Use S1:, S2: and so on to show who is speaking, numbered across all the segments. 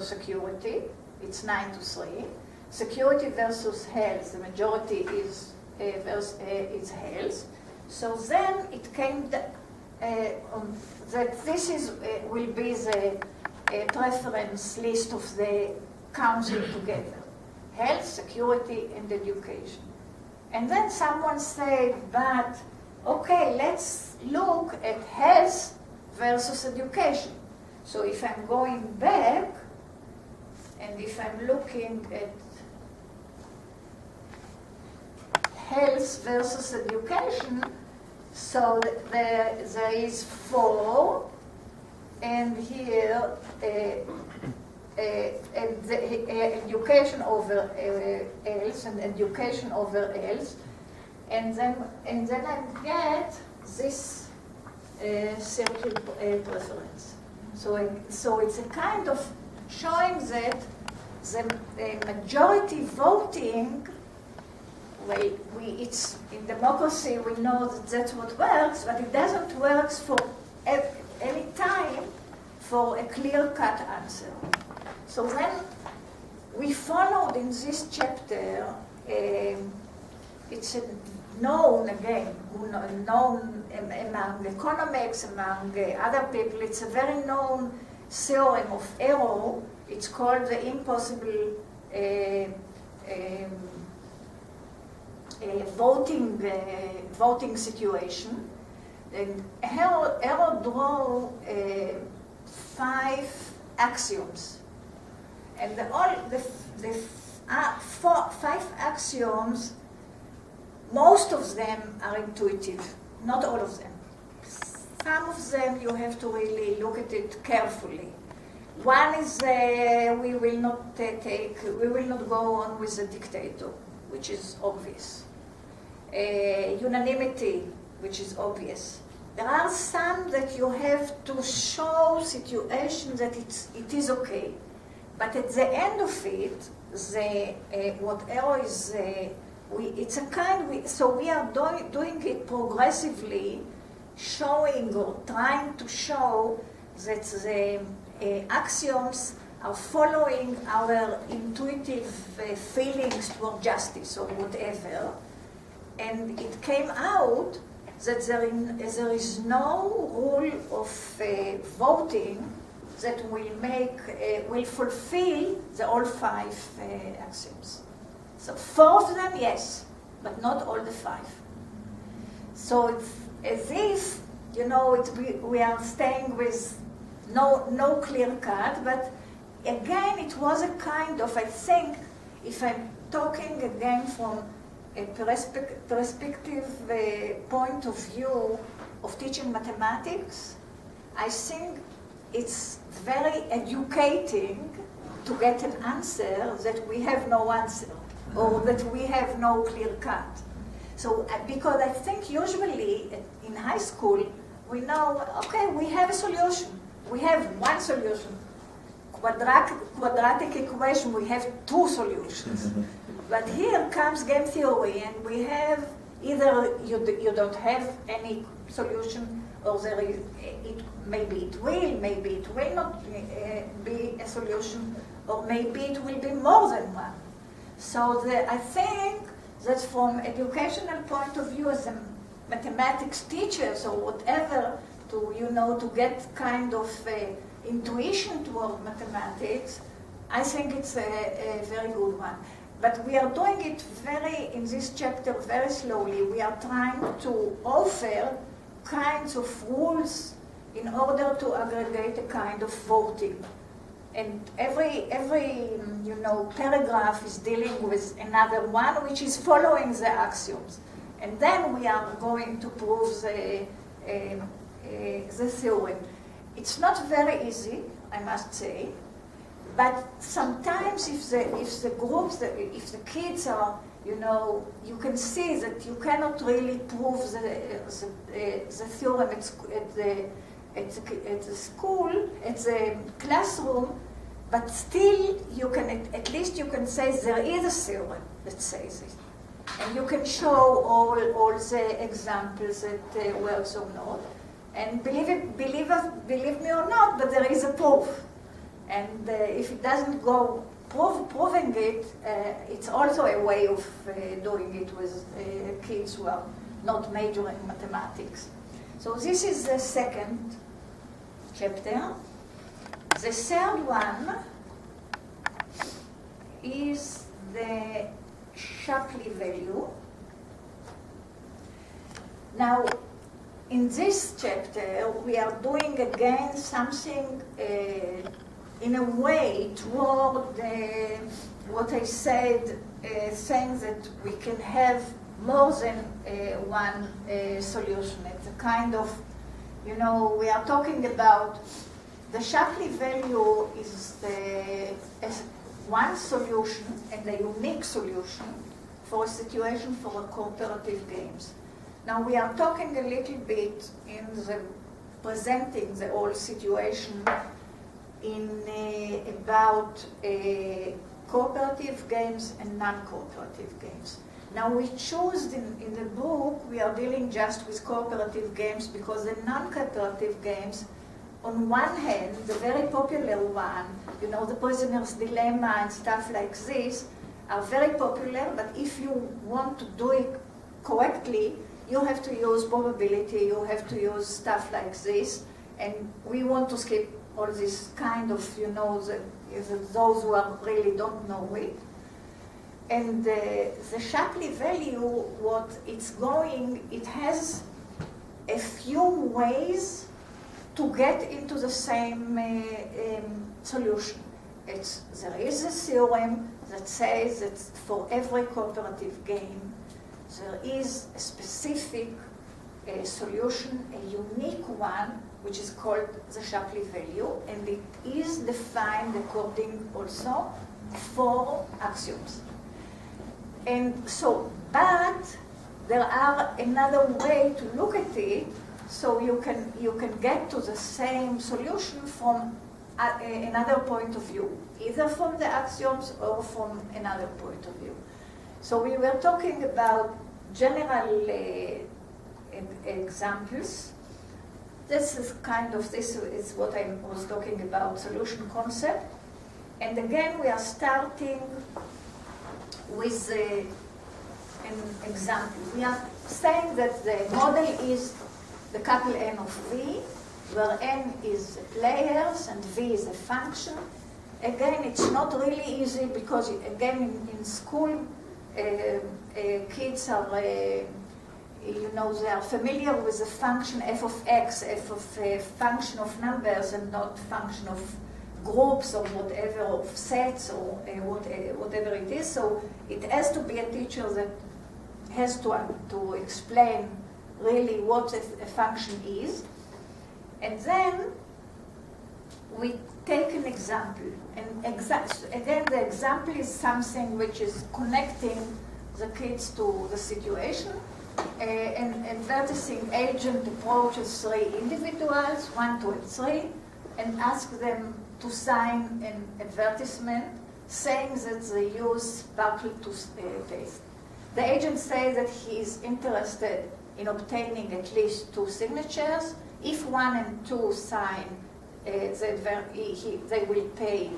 S1: security. It's 9-3. Security versus health. The majority is health. So then it came that this will be the preference list of the council together. Health, security, and education. And then someone said, but okay, let's look at health versus education. So if I'm going back, and if I'm looking at health versus education, so there is 4, and here education over else and education over else, and then I get this circle preference. So it's a kind of showing that the majority voting. Well, it's in democracy. We know that that's what works, but it doesn't work for any time for a clear-cut answer. So when we followed in this chapter, it's known again, known among economics, among other people. It's a very known theorem of error. It's called the impossible voting situation. And error draw 5 axioms. And the 5 axioms, most of them are intuitive, not all of them. Some of them you have to really look at it carefully. One is we will not go on with the dictator, which is obvious. Unanimity, which is obvious. There are some that you have to show situation that it is okay. But at the end of it, what error is, it's a kind, so we are doing it progressively, showing or trying to show that the axioms are following our intuitive feelings toward justice or whatever. And it came out that there is no rule of voting that will fulfill the all 5 axioms. So 4 of them, yes, but not all the 5. So it's as if, we are staying with no clear cut, but again, it was a kind of, I think, if I'm talking again from a perspective point of view of teaching mathematics, I think it's very educating to get an answer that we have no answer, or that we have no clear cut. So, because I think usually in high school, we know, okay, we have a solution. We have one solution. Quadratic equation, we have 2 solutions. But here comes game theory, and we have either you don't have any solution, or maybe it will not be a solution, or maybe it will be more than one. So I think that from educational point of view, as a mathematics teachers or whatever, to get kind of intuition toward mathematics, I think it's a very good one. But we are doing it in this chapter very slowly. We are trying to offer kinds of rules in order to aggregate a kind of voting. And every paragraph is dealing with another one, which is following the axioms. And then we are going to prove the theorem. It's not very easy, I must say. But sometimes if the groups, if the kids are, you can see that you cannot really prove the theorem at the school, at the classroom, but still at least you can say there is a theorem that says it. And you can show all the examples that works or not. And believe me or not, but there is a proof. And if it doesn't go proving it, it's also a way of doing it with kids who are not majoring in mathematics. So this is the second chapter. The third one is the Shapley value. Now, in this chapter, we are doing again something in a way toward what I said, saying that we can have more than one solution. It's a kind of, we are talking about the Shapley value is one solution and a unique solution for a situation for cooperative games. Now we are talking a little bit in presenting the whole situation about cooperative games and non-cooperative games. Now we choose in the book, we are dealing just with cooperative games because the non-cooperative games, on one hand, the very popular one, the prisoner's dilemma and stuff like this, are very popular, but if you want to do it correctly, you have to use probability, you have to use stuff like this, and we want to skip all this kind of, those who are really don't know it. And the Shapley value, what it's going, it has a few ways to get into the same solution. There is a theorem that says that for every cooperative game, there is a specific solution, a unique one, which is called the Shapley value, and it is defined according also 4 axioms. And so, but there are another way to look at it, so you can get to the same solution from another point of view, either from the axioms or from another point of view. So we were talking about general examples. This is what I was talking about, solution concept. And again, we are starting with an example. We are saying that the model is the couple N of V, where N is the players and V is a function. Again, it's not really easy because, again, in school, kids are, they are familiar with the function f of x, f of a function of numbers and not function of groups or whatever, of sets or whatever it is. So it has to be a teacher that has to explain really what a function is. And then we take an example. And again, the example is something which is connecting the kids to the situation. An advertising agent approaches 3 individuals, 1, 2, and 3, and asks them to sign an advertisement saying that they use sparkle toothpaste. The agent says that he is interested in obtaining at least 2 signatures. If 1 and 2 sign, they will pay.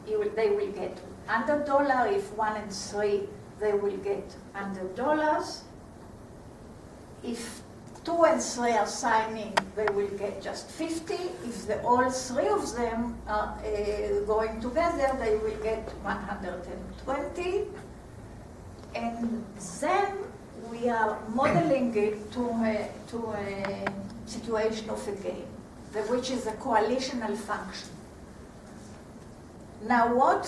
S1: They will get $100. If 1 and 3, they will get $100. If 2 and 3 are signing, they will get just 50. If all 3 of them are going together, they will get 120. And then we are modeling it to a situation of a game, which is a coalitional function. Now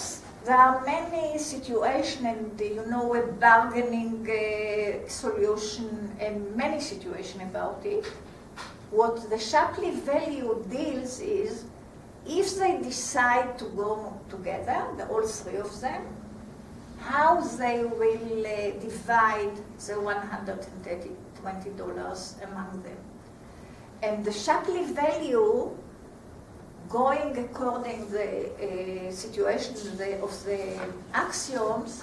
S1: there are many situations and a bargaining solution and many situations about it. What the Shapley value deals is, if they decide to go together, all 3 of them, how they will divide the $120 among them. And the Shapley value, going according to the situation of the axioms,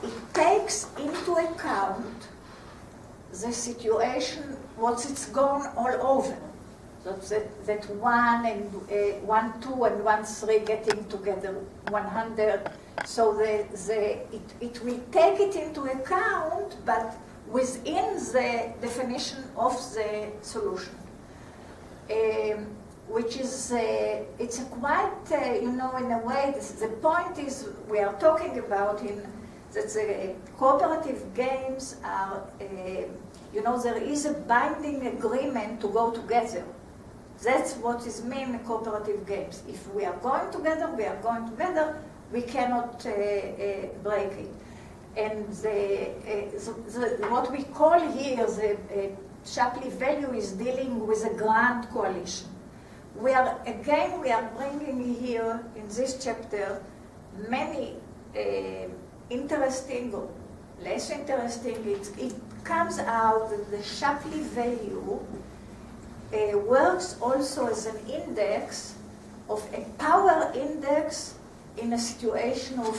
S1: it takes into account the situation, what it's gone all over. that 1 and 1, 2 and 1, 3 getting together 100. So it will take it into account, but within the definition of the solution. Which is, it's a quite, in a way, the point is we are talking about that the cooperative games are, there is a binding agreement to go together. That's what is mean cooperative games. If we are going together, we are going together, we cannot break it. And what we call here the Shapley value is dealing with a grand coalition. We are bringing here in this chapter many interesting or less interesting. It comes out that the Shapley value works also as an index of a power index in a situation of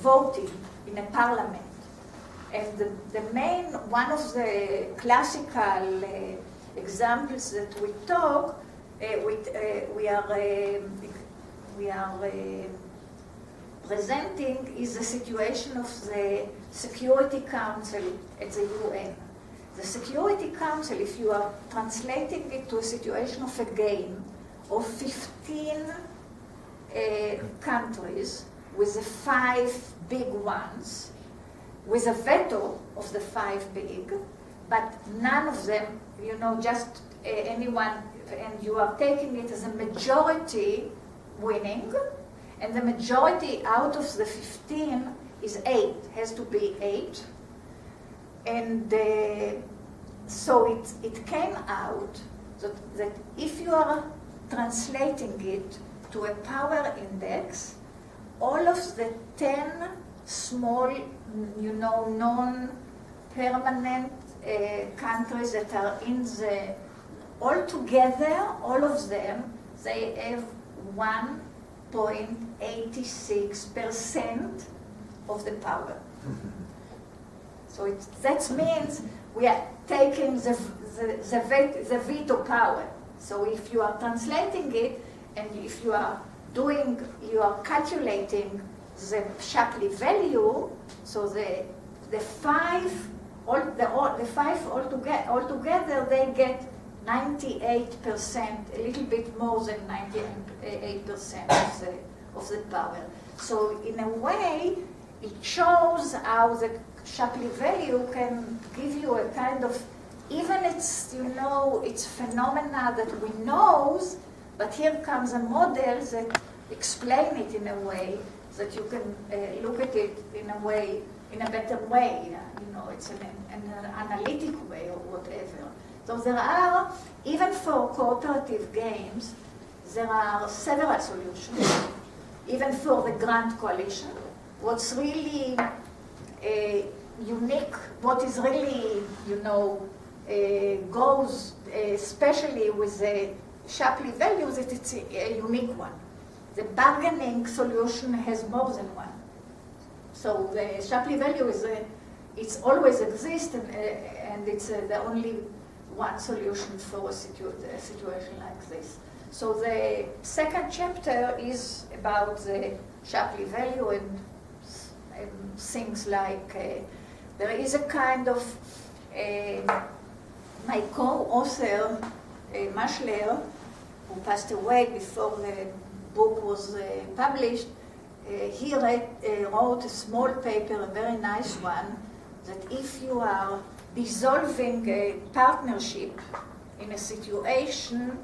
S1: voting in a parliament. And the main, one of the classical examples that we talk, we are presenting is the situation of the Security Council at the UN. The Security Council, if you are translating it to a situation of a game of 15 countries with the 5 big ones, with a veto of the 5 big, but none of them, just anyone, and you are taking it as a majority winning, and the majority out of the 15 is 8, has to be 8. And so it came out that if you are translating it to a power index, all of the 10 small, non-permanent countries that are in the, all together, all of them, they have 1.86% of the power. So that means we are taking the veto power. So if you are translating it, and if you are calculating the Shapley value, so the 5 altogether, they get 98%, a little bit more than 98% of the power. So in a way, it shows how the Shapley value can give you a kind of, even it's phenomena that we know, but here comes a model that explain it in a way that you can look at it in a way, in a better way. It's an analytic way or whatever. So there are, even for cooperative games, there are several solutions. Even for the grand coalition, what's really unique, what is really, goes especially with the Shapley values, that it's a unique one. The bargaining solution has more than one. So the Shapley value is it's always exists, and it's the only one solution for a situation like this. So the second chapter is about the Shapley value and things like there is a kind of my co-author Maschler, who passed away before the book was published. He wrote a small paper, a very nice one, that if you are dissolving a partnership in a situation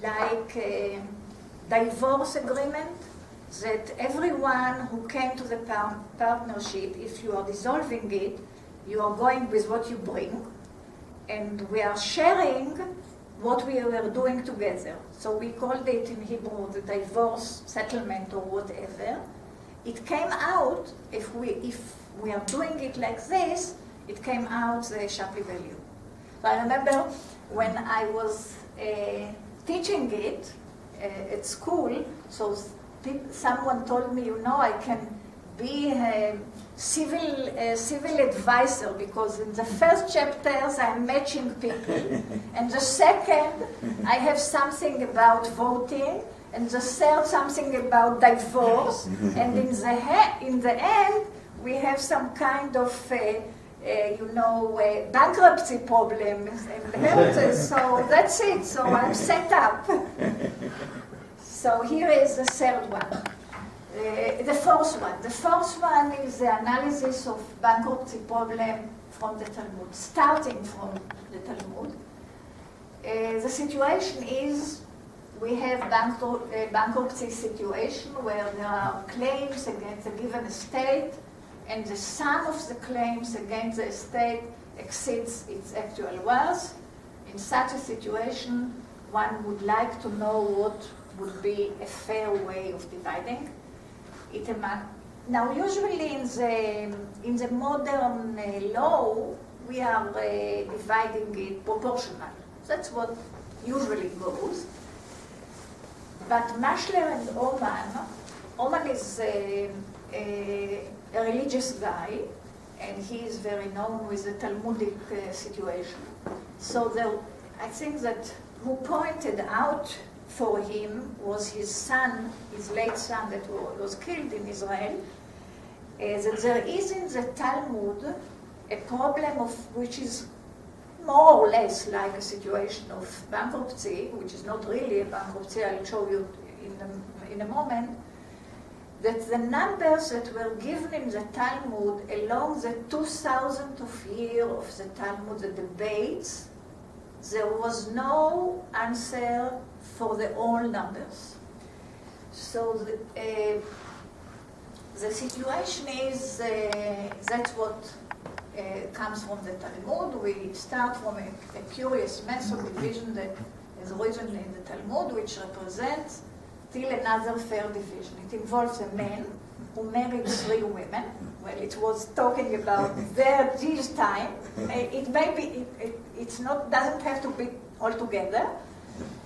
S1: like a divorce agreement, that everyone who came to the partnership, if you are dissolving it, you are going with what you bring, and we are sharing what we were doing together. So we called it in Hebrew the divorce settlement or whatever. It came out, if we are doing it like this, it came out the Shapley value. So I remember when I was teaching it at school, so someone told me, I can be a civil advisor, because in the first chapters I'm matching people, and the second I have something about voting, and the third something about divorce, and in the end we have some kind of bankruptcy problems and health. So that's it. So I'm set up. So here is the third one. The fourth one. The fourth one is the analysis of bankruptcy problem from the Talmud, starting from the Talmud. The situation is we have bankruptcy situation where there are claims against a given estate, and the sum of the claims against the estate exceeds its actual worth. In such a situation, one would like to know what would be a fair way of dividing it among. Now, usually in the modern law, we are dividing it proportional. That's what usually goes. But Maschler and Oman is a religious guy, and he is very known with the Talmudic situation. So I think that who pointed out for him was his son, his late son that was killed in Israel, that there is in the Talmud a problem of which is more or less like a situation of bankruptcy, which is not really a bankruptcy, I'll show you in a moment, that the numbers that were given in the Talmud along the 2,000th of year of the Talmud, the debates, there was no answer for the all numbers. So the situation is, that's what comes from the Talmud. We start from a curious method division that is originally in the Talmud, which represents till another fair division. It involves a man who married 3 women. Well, it was talking about their Jewish time. It's not, doesn't have to be all together,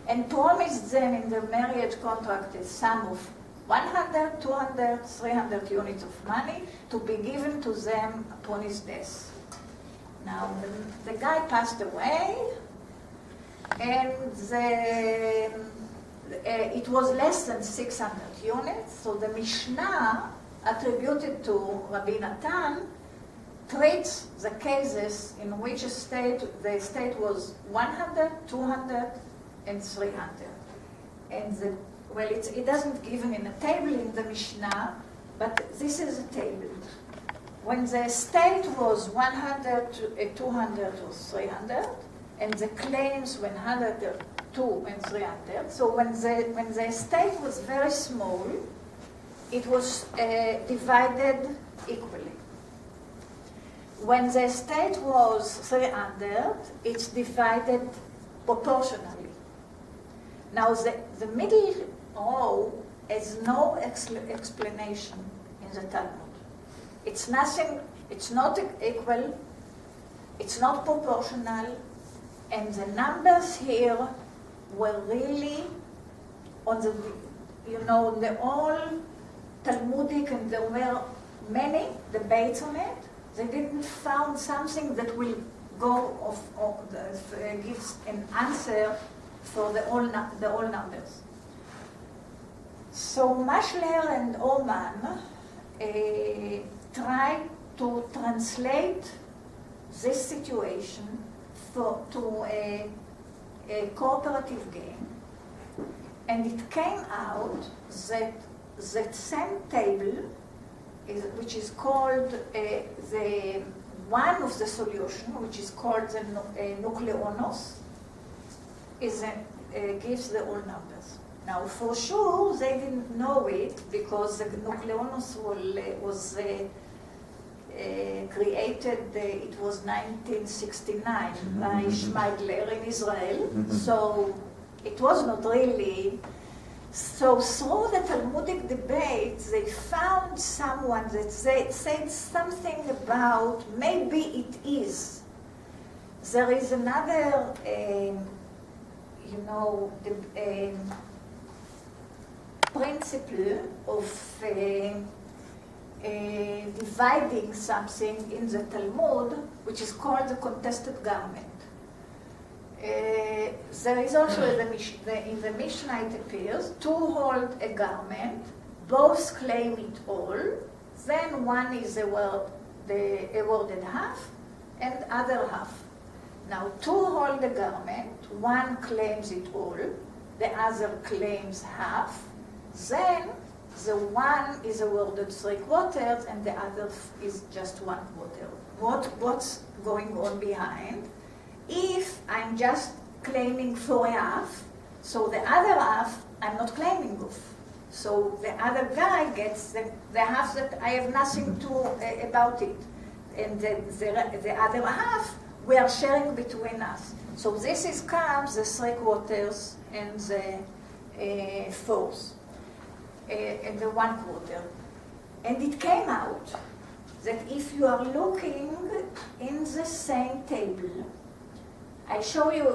S1: and promised them in the marriage contract a sum of 100, 200, 300 units of money to be given to them upon his death. Now, the guy passed away, and it was less than 600 units, so the Mishnah attributed to Rabbi Natan treats the cases in which the estate was 100, 200, and 300. And it doesn't give him in a table in the Mishnah, but this is a table. When the estate was 100, 200, or 300, and the claims were 100, 2 and 300. So when the estate was very small, it was divided equally. When the estate was 300, it's divided proportionally. Now the middle row has no explanation in the Talmud. It's nothing, it's not equal, it's not proportional, and the numbers here were really on the, the all Talmudic, and there were many debates on it. They didn't found something that will go gives an answer for the all numbers. So Maschler and Oman tried to translate this situation to a cooperative game, and it came out that that same table, which is called one of the solution, which is called the nucleonos, gives the all numbers. Now, for sure, they didn't know it because the nucleonos was created, it was 1969 by Shapley in Israel, so it was not really. So through the Talmudic debates, they found someone that said something about maybe it is. There is another, principle of dividing something in the Talmud, which is called the contested garment. There is also in the Mishnah it appears, two hold a garment, both claim it all, then one is the awarded half and other half. Now two hold the garment, one claims it all, the other claims half, then the one is awarded 3/4 and the other is just 1/4. What's going on behind? If I'm just claiming for a half, so the other half I'm not claiming of. So the other guy gets the half that I have nothing to about it. And the other half we are sharing between us. So this comes the 3/4 and the fourth. And the 1/4. And it came out that if you are looking in the same table, I show you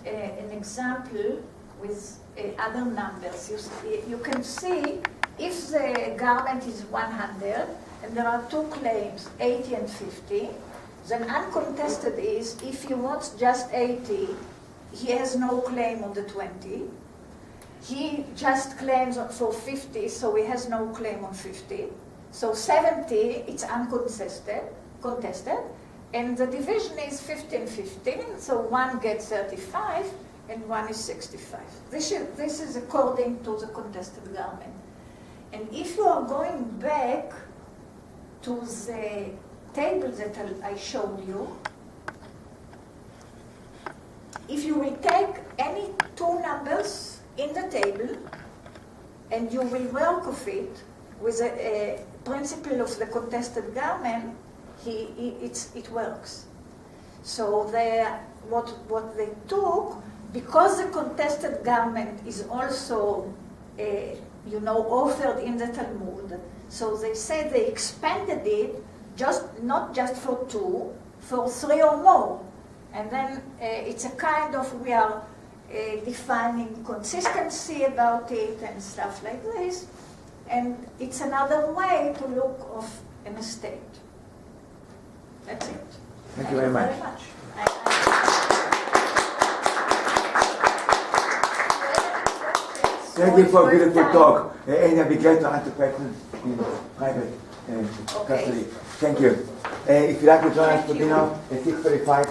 S1: an example with other numbers. You can see if the garment is 100 and there are two claims, 80 and 50, then uncontested is if he wants just 80, he has no claim on the 20. He just claims for 50, so he has no claim on 50. So 70, it's uncontested, and the division is 15-15, so one gets 35 and one is 65. This is according to the contested garment. And if you are going back to the table that I showed you, if you will take any two numbers in the table and you will work of it with a principle of the contested garment, it works. So what they took, because the contested garment is also offered in the Talmud, so they say they expanded it not just for two, for three or more. And then it's a kind of, we are defining consistency about it and stuff like this. And it's another way to look of an estate. That's it.
S2: Thank you very much. Thank you for a beautiful talk. Ein-Ya, be glad to answer questions in private custody. Thank you. If you'd like to join us for dinner at 6:35,